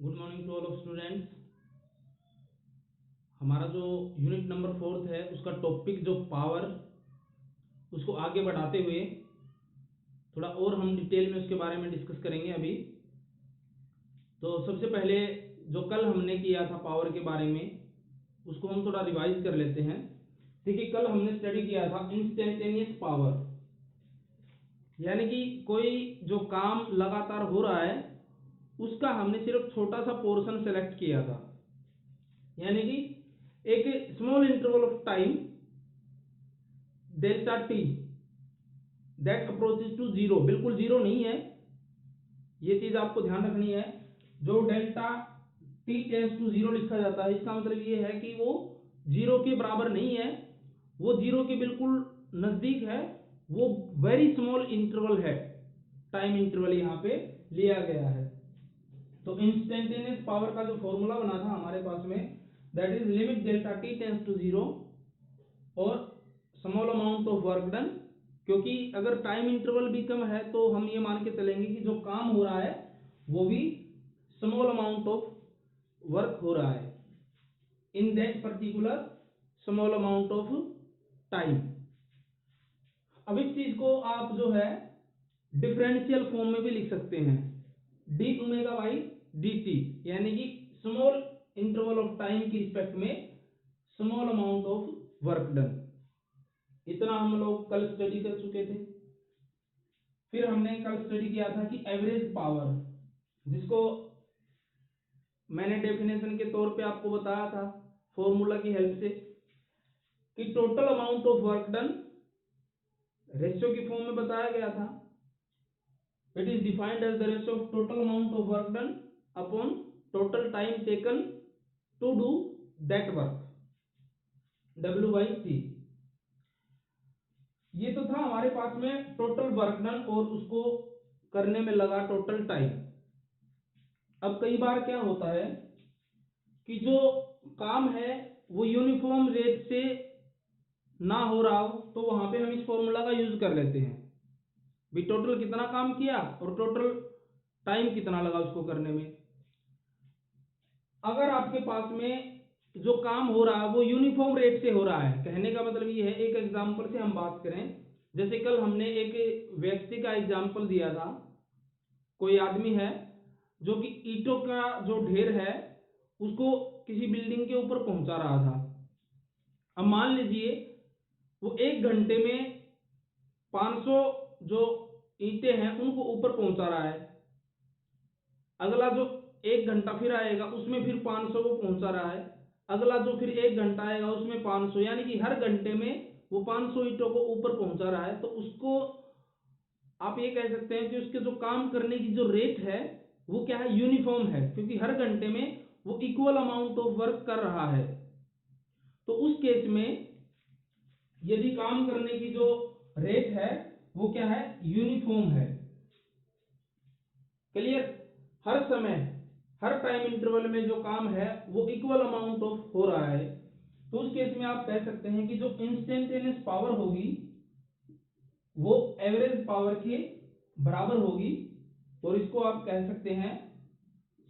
Good morning to all of students. हमारा जो unit number 4 है उसका टॉपिक जो पावर, उसको आगे बढ़ाते हुए थोड़ा और हम डिटेल में उसके बारे में डिस्कस करेंगे अभी। तो सबसे पहले जो कल हमने किया था पावर के बारे में, उसको हम थोड़ा रिवाइज कर लेते हैं। देखिए, कल हमने स्टडी किया था इंस्टेंटेनियस पावर, यानी कि कोई जो काम लगातार हो रहा है उसका हमने सिर्फ छोटा सा पोर्शन सेलेक्ट किया था, यानी कि एक small interval of time delta T that approaches to zero. बिल्कुल जीरो नहीं है, ये चीज आपको ध्यान रखनी है। जो delta T tends to zero लिखा जाता है, इसका मतलब ये है कि वो जीरो के बराबर नहीं है, वो जीरो के बिल्कुल नजदीक है, वो वेरी स्मॉल इंटरवल है, टाइम इंटरवल यहाँ पे लिया गया है। तो इंस्टेंटेनियस पावर का जो फॉर्मूला बना था हमारे पास में, that is limit delta T tends to zero और small amount of work done. क्योंकि अगर टाइम इंटरवल भी कम है तो हम ये मान के चलेंगे कि जो काम हो रहा है वो भी स्मॉल अमाउंट ऑफ वर्क हो रहा है in that particular small amount of time. अब इस चीज को आप जो है डिफरेंशियल फॉर्म में भी लिख सकते हैं, D omega by D T, यानी कि स्मॉल इंटरवल ऑफ टाइम की रिस्पेक्ट में small amount of work done. इतना हम लोग कल स्टडी कर चुके थे। फिर हमने कल स्टडी किया था कि एवरेज पावर, जिसको मैंने डेफिनेशन के तौर पे आपको बताया था फॉर्मूला की हेल्प से, कि total amount of work done ratio की फॉर्म में बताया गया था। It is defined as the ratio of total amount of work done upon total time taken to do that work, W/T। ये तो था हमारे पास में टोटल वर्क डन और उसको करने में लगा टोटल टाइम। अब कई बार क्या होता है कि जो काम है वो यूनिफॉर्म रेट से ना हो रहा हो, तो वहां पे हम इस फॉर्मूला का यूज कर लेते हैं, भी टोटल कितना काम किया और टोटल टाइम कितना लगा उसको करने में। अगर आपके पास में जो काम हो रहा है वो यूनिफॉर्म रेट से हो रहा है, कहने का मतलब ये है, एक एग्जांपल से हम बात करें, जैसे कल हमने एक व्यक्ति का एग्जांपल दिया था। कोई आदमी है जो कि ईंटों का जो ढेर है उसको किसी बिल्डिंग के ऊपर पहुंचा रहा था। अब मान लीजिए वो एक घंटे में 500 जो ईंटें हैं उनको ऊपर पहुंचा रहा है। अगला जो एक घंटा फिर आएगा उसमें फिर 500 वो पहुंचा रहा है। अगला जो फिर एक घंटा आएगा उसमें 500, यानी कि हर घंटे में वो 500 ईंटों को ऊपर पहुंचा रहा है। तो उसको आप ये कह सकते हैं कि उसके जो काम करने की जो रेट है वो क्या है, यूनिफॉर्म है, क्योंकि हर घंटे में वो इक्वल अमाउंट ऑफ वर्क कर रहा है। तो उस केस में यदि काम करने की जो रेट है वो क्या है, यूनिफॉर्म है। क्लियर? हर समय हर टाइम इंटरवल में जो काम है वो इक्वल अमाउंट ऑफ हो रहा है। तो उस केस में आप कह सकते हैं कि जो इंस्टेंटेनियस पावर होगी वो एवरेज पावर के बराबर होगी, और इसको आप कह सकते हैं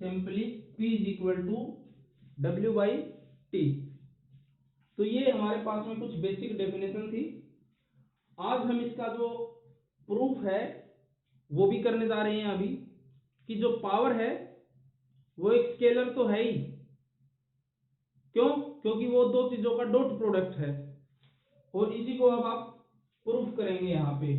simply P is equal to W/T। तो ये हमारे पास में कुछ बेसिक डेफिनेशन थी। आज हम इसका जो प्रूफ है वो भी करने जा रहे हैं अभी, कि जो पावर है वो एक स्केलर तो है ही। क्यों? क्योंकि वो दो चीजों का डॉट प्रोडक्ट है, और इसी को अब आप प्रूफ करेंगे यहां पे।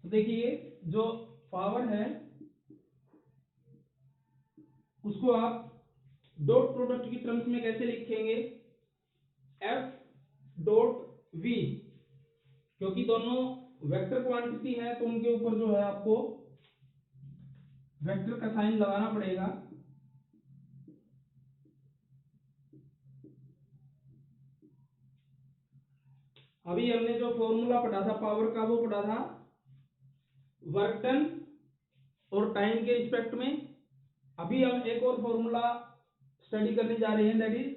तो देखिए, जो पावर है उसको आप डॉट प्रोडक्ट की टर्म्स में कैसे लिखेंगे, F डॉट V, क्योंकि दोनों वेक्टर क्वांटिटी है तो उनके ऊपर जो है आपको वेक्टर का साइन लगाना पड़ेगा। अभी हमने जो फॉर्मूला पढ़ा था पावर का वो पढ़ा था वर्क डन और टाइम के रिस्पेक्ट में। अभी हम एक और फॉर्मूला स्टडी करने जा रहे हैं, that is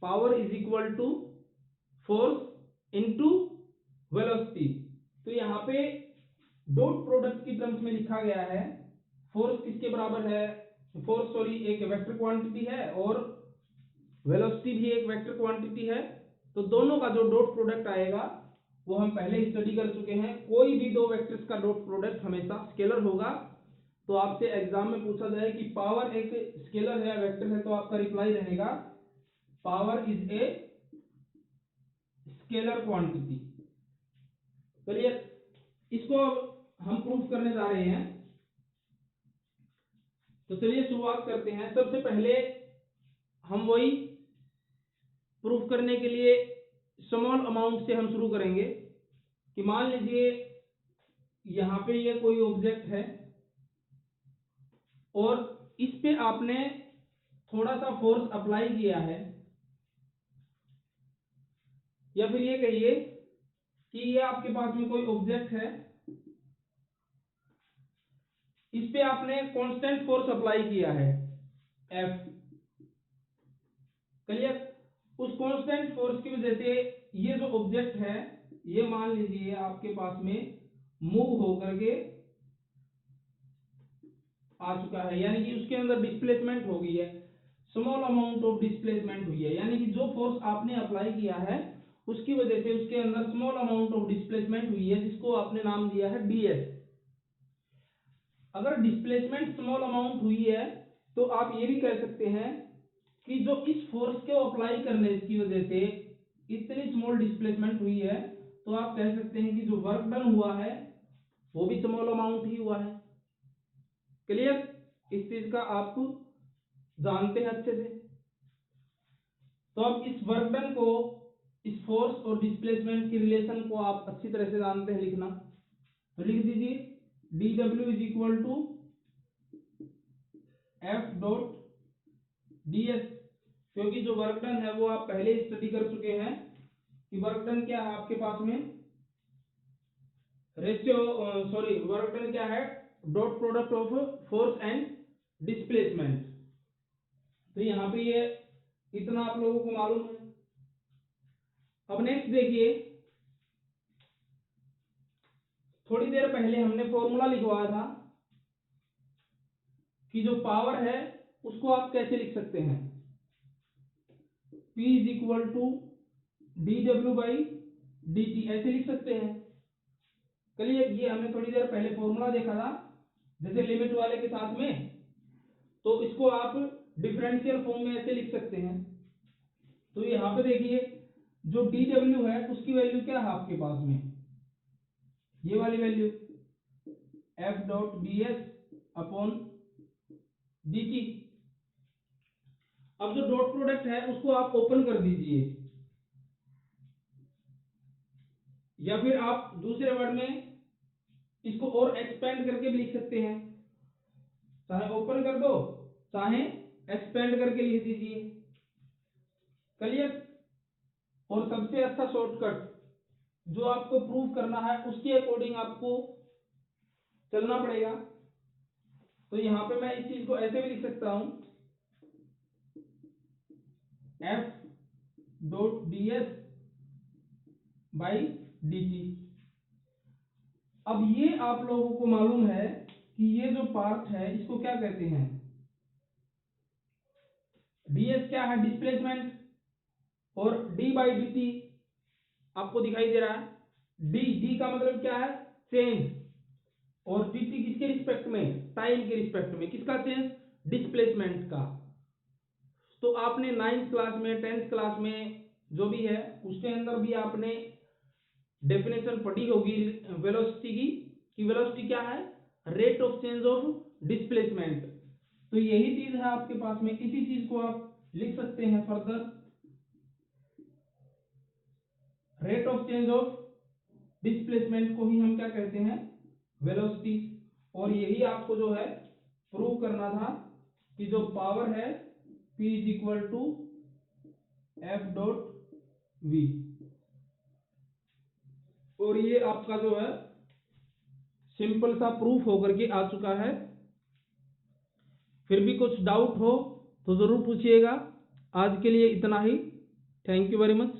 power is equal to force into velocity. तो यहाँ पे डॉट प्रोडक्ट की टर्म्स में लिखा गया है फोर्स किसके बराबर है, फोर्स सॉरी एक वेक्टर क्वांटिटी है और वेलोसिटी भी एक वेक्टर क्वांटिटी है। तो दोनों का जो डॉट प्रोडक्ट आएगा वो हम पहले स्टडी कर चुके हैं। कोई भी दो वेक्टर्स का डॉट प्रोडक्ट हमेशा स्केलर होगा। तो आपसे एग्जाम में पूछा जाए कि पावर एक स्केलर है या वेक्टर है, तो आपका रिप्लाई रहेगा power is a scalar quantity. Clear? इसको अब हम प्रूफ करने जा रहे हैं। तो चलिए शुरुआत करते हैं। सबसे पहले हम वही प्रूफ करने के लिए स्मॉल अमाउंट से हम शुरू करेंगे कि मान लीजिए यहां पे ये कोई ऑब्जेक्ट है और इस पे आपने थोड़ा सा फोर्स अप्लाई किया है, या फिर ये कहिए कि ये आपके पास में कोई ऑब्जेक्ट है, इस पे आपने कांस्टेंट फोर्स अप्लाई किया है F। क्लियर? उस कांस्टेंट फोर्स की वजह से ये जो ऑब्जेक्ट है ये मान लीजिए आपके पास में मूव होकर के आ चुका है, यानी कि उसके अंदर डिस्प्लेसमेंट हो गई है, स्मॉल अमाउंट ऑफ डिस्प्लेसमेंट हुई है। यानी कि जो फोर्स आपने अप्लाई किया है उसकी वजह से उसके अंदर स्मॉल अमाउंट ऑफ डिस्प्लेसमेंट हुई है, जिसको आपने नाम दिया है ds। अगर डिस्प्लेसमेंट स्मॉल अमाउंट हुई है तो आप ये भी कह सकते हैं कि जो इस फोर्स को अप्लाई करने की वजह से इतनी स्मॉल डिस्प्लेसमेंट हुई है, तो आप कह सकते हैं कि जो वर्क डन हुआ है वो भी स्मॉल अमाउंट ही हुआ है। क्लियर? इस चीज का आप जानते हैं अच्छे से। तो अब इस वर्क डन को, इस फोर्स और डिस्प्लेसमेंट की रिलेशन को आप अच्छी तरह से जानते हैं लिखना। तो लिख दीजिए dw is equal to F dot ds, क्योंकि जो वर्क डन है वो आप पहले ही स्टडी कर चुके हैं कि वर्क डन क्या है आपके पास में रेशियो, सॉरी वर्क डन क्या है, dot product of force and displacement. तो यहाँ पे ये इतना आप लोगों को मालूम है। अब नेक्स्ट देखिए, थोड़ी देर पहले हमने फॉर्मूला लिखवाया था कि जो पावर है उसको आप कैसे लिख सकते हैं, P is equal to dw by dt, ऐसे लिख सकते हैं। क्लियर? ये हमने थोड़ी देर पहले फॉर्मूला देखा था जैसे लिमिट वाले के साथ में, तो इसको आप डिफरेंशियल फॉर्म में ऐसे लिख सकते हैं। तो यहाँ पे देखिए जो dw है उसकी वैल्यू क्या है आपके पास में, ये वाली value f dot ds upon dt। अब जो डॉट प्रोडक्ट है उसको आप ओपन कर दीजिए, या फिर आप दूसरे वर्ड में इसको और एक्सपेंड करके भी लिख सकते हैं, चाहे ओपन कर दो चाहे एक्सपेंड करके लिख दीजिए। क्लियर? और सबसे अच्छा शॉर्टकट जो आपको प्रूव करना है उसके अकॉर्डिंग आपको चलना पड़ेगा। तो यहां पे मैं इस चीज को ऐसे भी लिख सकता हूं f dot ds by dt। अब ये आप लोगों को मालूम है कि ये जो पार्ट है इसको क्या कहते हैं, ds क्या है, डिस्प्लेसमेंट, और d बाई dt आपको दिखाई दे रहा है, d का मतलब क्या है, चेंज, और dt किसके रिस्पेक्ट में, टाइम के रिस्पेक्ट में, किसका चेंज, डिस्प्लेसमेंट का। तो आपने 9th क्लास में 10th क्लास में जो भी है उसके अंदर भी आपने डेफिनेशन पढ़ी होगी वेलोसिटी की, कि वेलोसिटी क्या है, rate of change of displacement. तो यही चीज है आपके पास में, इसी चीज को आप लिख सकते हैं further, rate of change of displacement को ही हम क्या कहते हैं, वेलोसिटी। और यही आपको जो है प्रूव करना था कि जो पावर है P is equal to F dot V. और ये आपका जो है सिंपल सा प्रूफ होकर के आ चुका है। फिर भी कुछ डाउट हो तो जरूर पूछिएगा। आज के लिए इतना ही। Thank you very much.